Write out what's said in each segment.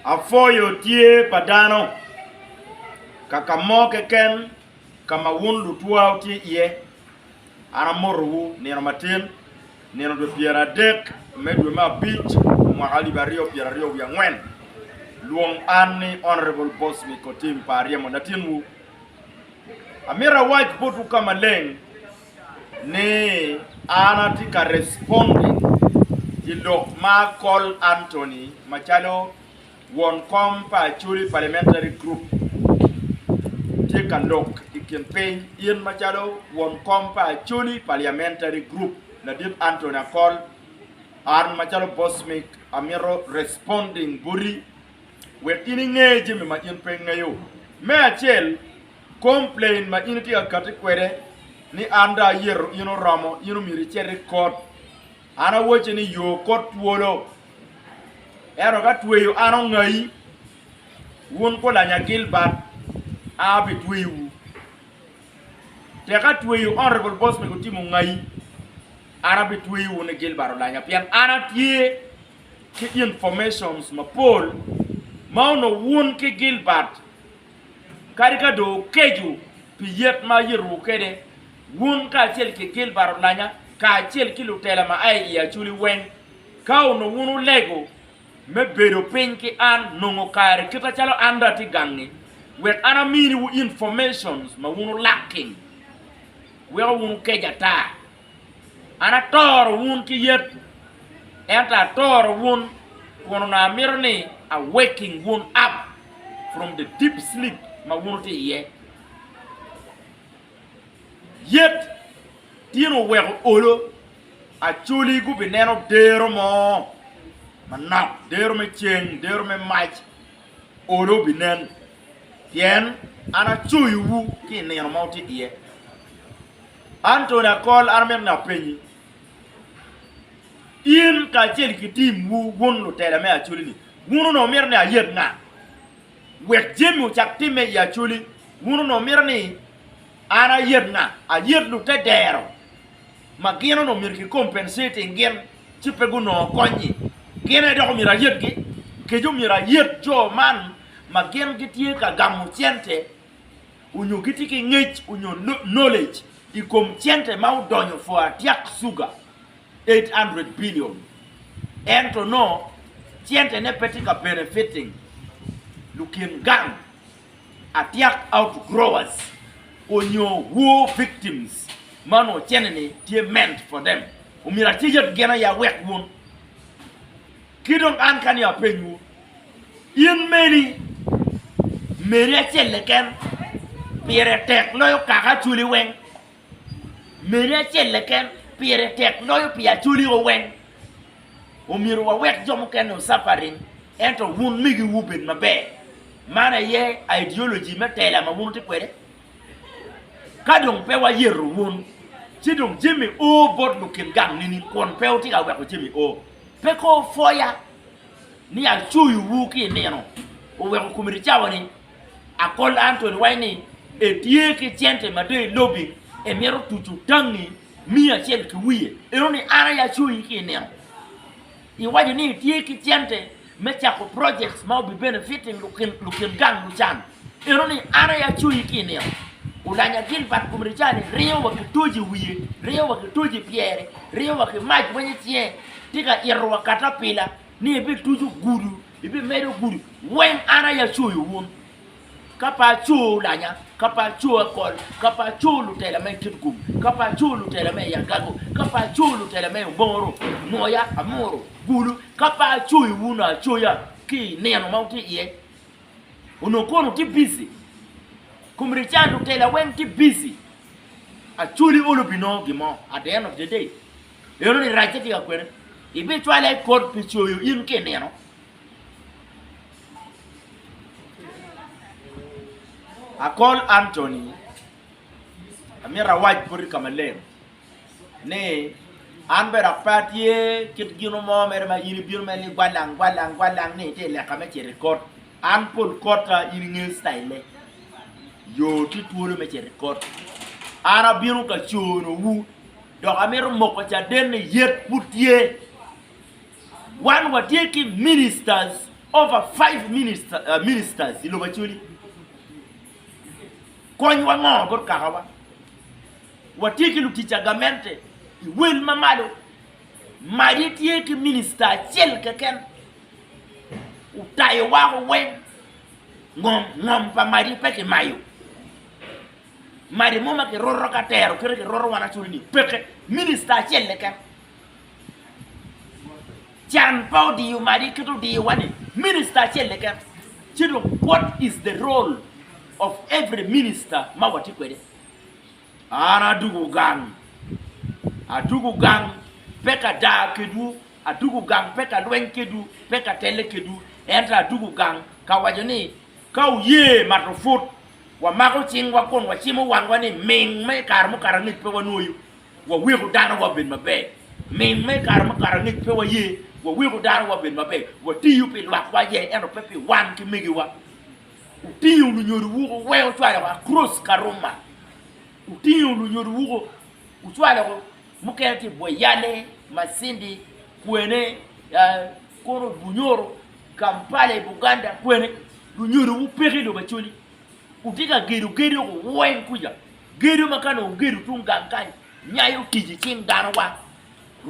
Afoyo tie padano kakamo keken kama wun lutua ti ye ana morwu neno matin neno do piera dek medwe ma beach mwakali bario piera rio ya ngwen luong ani honorable boss mi kotim paria monatin wu amira waj botu kama leng ne ana tika responding dilo ma call Anthony machalo won kompa Acholi parliamentary group take a look the campaign in machalo won kompa Acholi parliamentary group na dip Anthony call ar machalo boss make amiro responding buri we ininge jimi ma in pe ngayo me achel complain ma initi akati kwere ni anda yero ino ramo ino miri cherry court ana woche ni yo court wolo ero ga tweyo ano ngai won ko la nya Gilbert abi tweyu te ga tweyu honorable boss me ko timu ngai ana bi tweyu ne Gilbert la nya pian ana tie ki informations ma pol ma no won ke Gilbert karika do keju piyet ma yiru kede won ka chel ke Gilbert la nya ka chel ki lutela ma ai ya Acholi wen ka no wonu lego me bedo penki an nongo kare kita chalo anda ti gangi we ana mini wu informations ma wunu lacking we wunu kejata ana tor wun ki yet enta tor wun kono na mirni a waking wun up from the deep sleep ma wunu ti yet tino we olo Acholi gu bineno dero mo manap dero me cheng dero me mach olo binen tien ana chuyu ki ne no mauti ie Anthony call armen na penyi in ka chel ki tim wu won lo tele me Acholi ni wunu no mer ne ayet na wek jemu chak time ya Acholi wunu no mer ni ana yet na ayet lu te dero magino no mer ki compensate ngem chipegu no konyi gene do mira yet ke jo mira yet jo man magen gitie ka gamu tiente unyo gitiki ngech unyo knowledge ikom tiente ma udonyo for atiak sugar 800 billion and to know tiente ne petika benefiting looking gang atiak outgrowers unyo war victims mano tiene tie meant for them umira tijet gena ya wek won kidong an kan ya penyu in meri achel ken pire tek loyo kaka Acholi wen meri achel ken pire tek loyo pi Acholi wen o miru wa wek jom ken no suffering ento wun migi wubin mabe mana ye ideology metela ma wun ti kwere kadong pe wa yeru wun chidong Jimmy o bot lukin gang nini kon pe o ti ga wek Jimmy o peko foya ni Acholi wuki neno o we ko kumiri chawani akol Anthony waini e tie ki tiente made lobby e mero tutu tangi mia chel ki wiye e roni ara ya Acholi ki neno I waji ni tie ki tiente mecha ko projects ma be benefiting lukin gang luchan e roni ara ya Acholi ki neno ulanya Gilbert kumiri chani riyo wa kituji wiye riyo wa kituji pierre riyo wa kimaj wenye tie tika irwa katapila ni bi tuju gudu ibi medo gudu wen ana ya Acholi won kapa chu lanya kapa chu akol kapa chu lutela me kitgum kapa chu lutela me yagago kapa chu lutela me boro moya amoro gudu kapa Acholi wuna Acholi ki neno mauti ie unokono ti busy kumrichando lutela wen ti busy Acholi olo bino gimo at the end of the day ero ni racheti ya kwere ibe twala court pichoyo in ke neno I call Anthony amira waj puri kamale ne anbera patie kit gino mo mere ma yiri bir meli gwalang ne te le kama che record an pol kota yiri nge style yo ti tuolo me che record ara biru ka chono wu do amero moko cha den yet putie one were taking ministers over 5 ministers ilo Acholi kony wango gor kahawa watiki lutichagamente iwel mamalo mari tieki minister chel keken utayo wako wen ngom pa mari peke mayo mari moma ke roro katero kere ke roro wana Acholi ni peke minister chel leken chan pau di mari kitu di wani minister chel leken chilo. What is the role of every minister mawati kwede ana dugu gang peka da kedu adugu gang peka lwen kedu peka tele kedu entra adugu gang kawajoni kauye matofut wa mako chingwa kon wa chimo wangwa ni ming me karmu karangit pe wanuyu wa wiku dana wa bin mabe ming me karmu karangit pe wa ye wa wiku dana wa bin mabe wa tiyu pe lwa ye eno pepe wan ki migi wa utiyu lu nyoru wuko weyo twala wa cross karuma utiyu lu nyoru wuko utwala ko mukenti boyale masindi kwene koro bunyoro Kampala Buganda kwene lu nyoru upeke lo Acholi utika geru ko wen kuja geru makano geru tungankani nyayo kiji chingana wa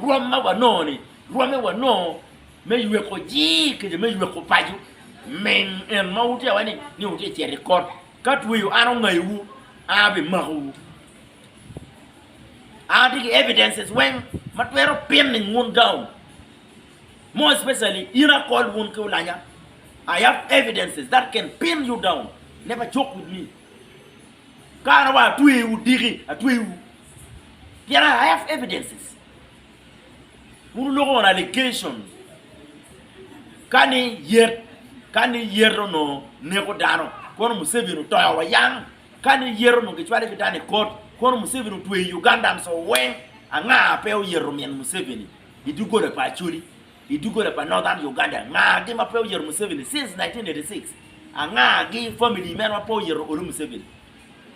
roma wa noni roma wa no me yuwe ko ji ke me yuwe ko paju men en mauti wani ni uti ti record katwe anu ngayu abi mahu the evidences when matwero pinning one down more especially ira called one kulanya. I have evidences that can pin you down. Never joke with me. Karawa tuiu diri atuiu. I have evidences. Munu logo on allegations. Kani yero no neko dano. Kono Museveni toya wa yang. Kani yero no kichwale kitani court. Kono Museveni tuwe Uganda so when anga peo yero mian Museveni. Idugo le pa Acholi. Idugo le pa Northern Uganda. Nga di ma peo yero Museveni since 1986. Anga gi family men wa peo yero olu Museveni.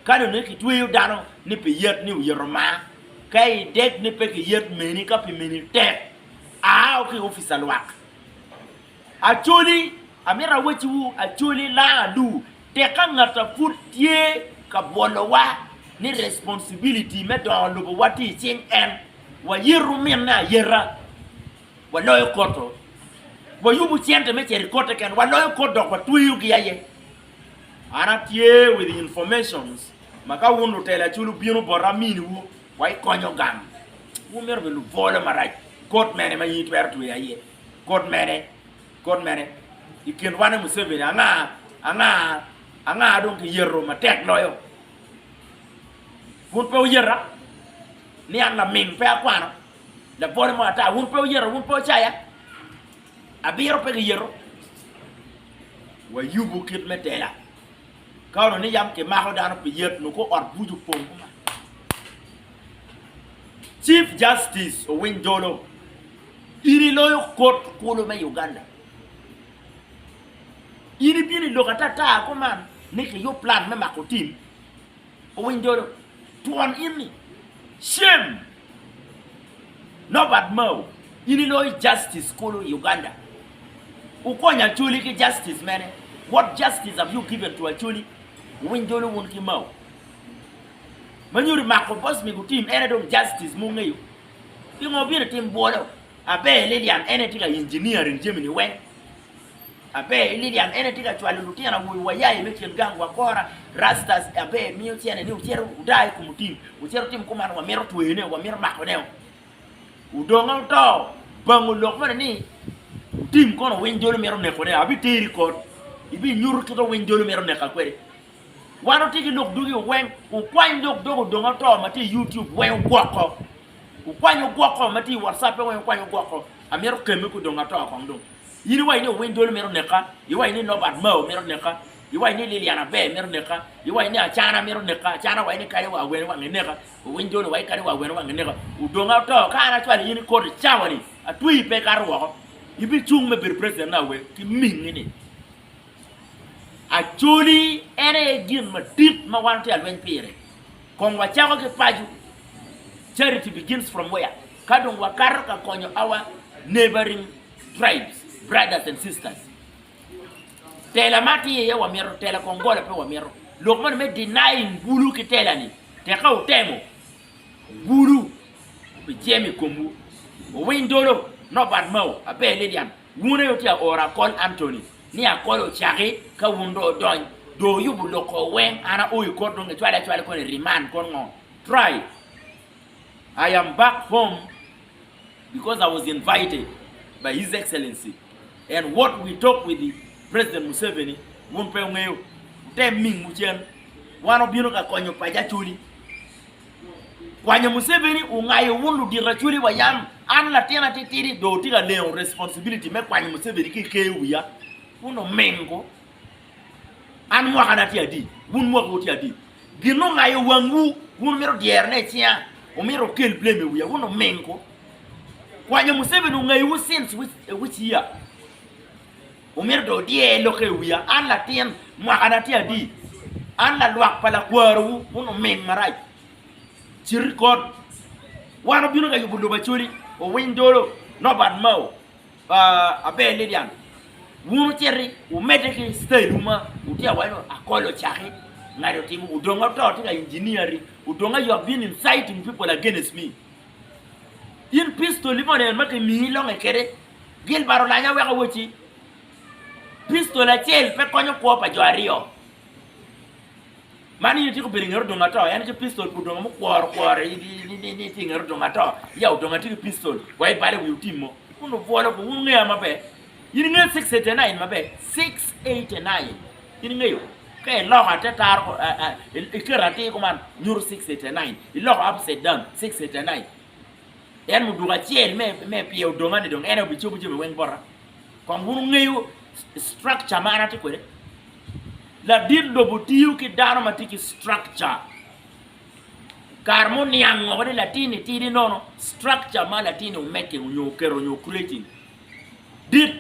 Kani no kitwe dano ni pe yet ni yero ma. Kai dek ni pe ki yet meni ka pe meni tek. Okay officer wak. Acholi amira wechiwu Acholi la du teka ngata futie ka bolowa ni responsibility me don lobo wati ching en wa yiru na yera wa loyo koto wa yubu chiente me cheri koto ken wa loyo koto kwa tuyu giyaye ana tie with the informations maka wundu tela chulu binu boramini wu wa ikonyo gam wu merbe lu vole maraj court mene ma yitu ertu yaye court mene ikin wane Museveni anga don ki yerro ma tek loyo wun pe yera ni anna min pe akwana la bole mo ata wun pe yera wun pe chaya abiro pe yero wa yubu kit metela kawno ni yam ke ma ho dano pe yet no ko or buju pom Chief Justice Owinjolo iri loyo court kulo me Uganda iri bini lokata ta ko man niki yo plan me makotim Owinjolo tuan ini shame no bad mo iri loyo justice kulo Uganda ukonya Acholi ki justice mene. What justice have you given to Acholi? Owinjolo won ki mo manyuri makobos mi gutim ene dom justice mungayo ingo bini tim bodo abe Lilian ene tika engineering Germany wen abe Lilian ene tika chwali lutia na wayaye mechi ngangwa kora rastas abe miyo tiene ni utiero udai kumutim utiero tim kumana wa mero tuene wa mero makoneo udonga to bangu lokmana ni tim kono Owinjolo mero nekone abi teri kot ibi nyuru kito Owinjolo mero nekakwere wano tiki lok dugi wen ukwanyo lok dogo donga to mati YouTube wen gwako ukwanyo gwako mati WhatsApp wen ukwanyo gwako amero keme ku donga to akong yiri wa ni Owinjolo mero neka yiwa ni Nobad Mo mero neka yiwa ni Liliana Be mero neka yiwa ni Achana mero neka Achana wa ni kale wa wen wa neka Owinjolo wa kale wa wen wa neka udonga to kana twali yini ko chawani atui pe karwo ibi chung me bir president na we ki mingini Acholi ene gin ma dit ma wanti alwen pire kon wa chako ke paju charity begins from where kadong wakar ka konyo our neighboring tribes brothers and sisters tela mati ya wa mero tela kongola pe wa mero lokman me denying bulu ki tela ni te ka utemo bulu be jemi kombu windolo no bad mo abe ledian wuna yoti a oracle Anthony ni akolo chake ka wundo don do yubu loko wen ana oyi ko don twale ko remand kon ngo try. I am back home because I was invited by His Excellency, and what we talked with the President Museveni won pe ngayo tem ming muchen wano bino ka konyo paja chuli kwanya Museveni ungayo wulu dira chuli wayam an la tena titiri do tiga leo responsibility me kwanya Museveni ki kewuya uno mengo an mo kana ti adi wun mo ko ti adi gino ngayo wangu wun mero dierne tia o mero kel blame wuya uno mengo kwanya Museveni ungayo since which year o mero do die loke wuya an la tien mo kana ti adi an la luak pala kwaru uno meng marai chirikot wano bino ga yubulo bachuri o windolo no bad mo abe ledian wunu cherry o medeke style uma utia wano akolo chake ngaro timu udonga to tinga engineering udonga you have been inciting people against me in pistol limone make mi longa kere gil barolanya weka wochi pistol a chel pe konyo ko pa jwario mani yiti ko biringero donga to yani pistol ku donga mo kwor ni tingero donga to ya donga ti pistol wai bare wi timo uno vola ko unne amabe yini nge 689 mabe 689 yini ngeyo kay lo ha tatar ko ikirati ko man nyur 689 ilo upside down 689 yan mu duga chel me pie donga ni donga ene bi chubu chubu wen bora ko ngunu ngeyo structure mana ti ko de la dildo butiyu ki dano matiki structure karmo niang ngode latini tidi nono structure ma latini umeke unyokero nyo creating dit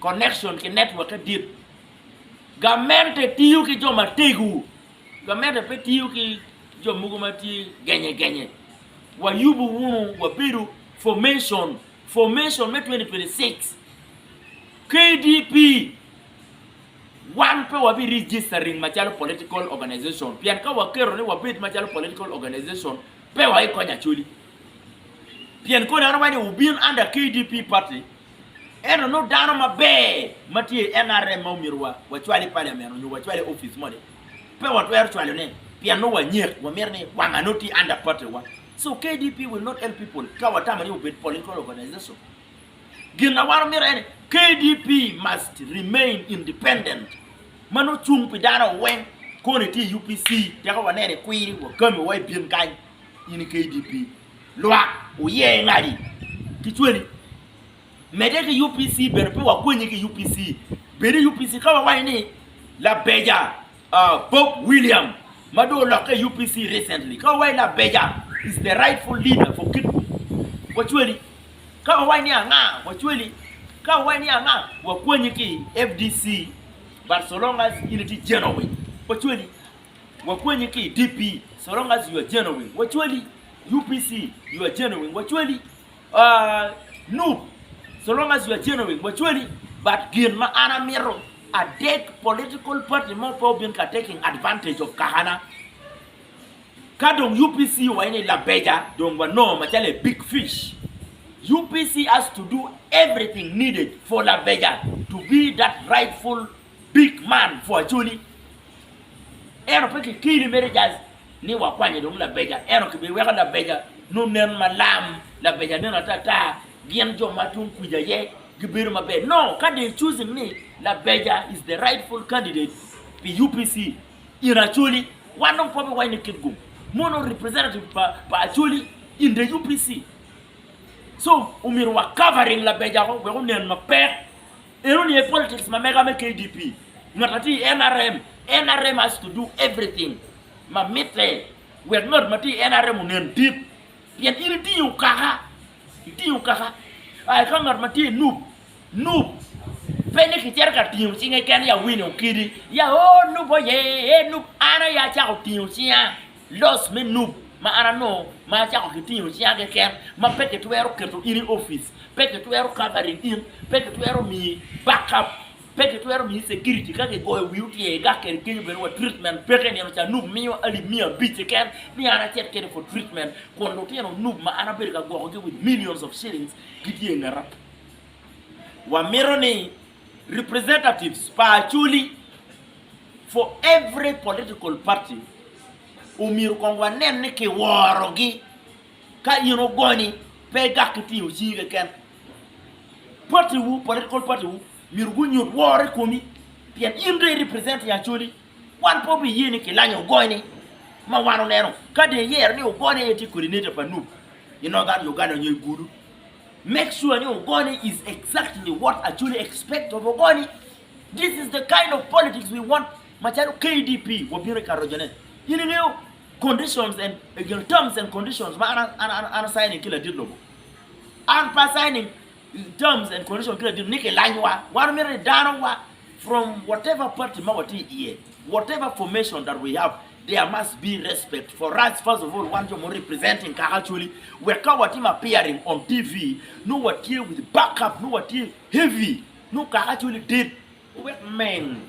connection ki network dit gamente tiyu ki joma tegu gamente pe tiyu ki jomugo mati genye wa yubu wunu wa biru formation me 2026 KDP one pe wabi registering machalo political organization pian ka wakero ni wabit machalo political organization pe wa iko nyachuli pian ko na wani ubin under KDP party eno no dano mabe mati NRM maumirwa wachwali parliament no wachwali office mode pe watu wachwali ne pian no wanyek wamerne wanganoti under party wa so KDP will not help people ka watama ni ubit political organization gina waro mire KDP must remain independent mano chung pidana wen ko ne ti UPC ya ko wanene kwiri wo kame wai bien kan ini KDP lwa uye ngari kichweni medeke UPC berpe wa kwenye ki UPC bere UPC kawa wai ni la beja Bob William mado la ke UPC recently kawa wai la beja is the rightful leader for Kitbu wachweni kawa wai ni anga wachweni kawa wai ni anga wa kwenye ki FDC but so long as unity genuine wachweni wa kwenye ki DP so long as you are genuine wachweni UPC you are genuine wachweni no so long as you are genuine wachweni but gin ma ana miro a dead political party mo problem ka taking advantage of kahana kadong UPC wa ini la beja dong wa no machale big fish UPC has to do everything needed for La Beja to be that rightful big man for Acholi. Ero peke kili merejas ni wakwanye dong La Beja. Ero kibe weka La Beja no nen malam La Beja nena tata bien jo matun kuja ye gibiru mabe. No, kade choosing ni La Beja is the rightful candidate for UPC. In Acholi, one of probably why Kitgum. Mono representative pa Acholi in the UPC. So, umirwa covering La Beja ko we nen mape. Ero ni politics ma mega me KDP. Ngati NRM has to do everything. Ma mitre we not mati NRM nen deep. Pian iti ukaha. Ay kan ngat mati noob. Pene ki cerka tiu singa kan ya win okidi. Ya noob ye noob ana ya cha ko tiu sia. Los me noob. Ma ana no ma cha ko tiu sia ke ken ma peke tu ero keto ini office. Peke tu ero covering in, peke tu ero mi backup peke to ero mi security ka ke go wiuti e ga ke ke be wa treatment peke ne no cha nub mi ali mi bit ken mi ana chet ke for treatment ko no te no nub ma ana be ga go with millions of shillings gidie ngara wa mironi representatives pa Acholi for every political party umir kongwa nen ke worogi ka yino goni pe gakiti uchiga ken party wu political party wu mirgu nyot wore komi pian imre represent ya Acholi wan pobi yini ke lanyo goni ma wano neno ka de yer ni ugoni yeti coordinator panu you know that Uganda nyoy gudu make sure ni ugoni is exactly what Acholi expect of ugoni. This is the kind of politics we want. Machalo KDP wabire karojane yini leo conditions and terms and conditions ma ana signing kila didlo an pa signing terms and conditions kila didlo nike lanywa wan mere danowa from whatever party ma wati here, whatever formation that we have, there must be respect for us. First of all, one job representing Acholi, we can't him appearing on TV, no what here with backup, no what here heavy, no Acholi did. Man,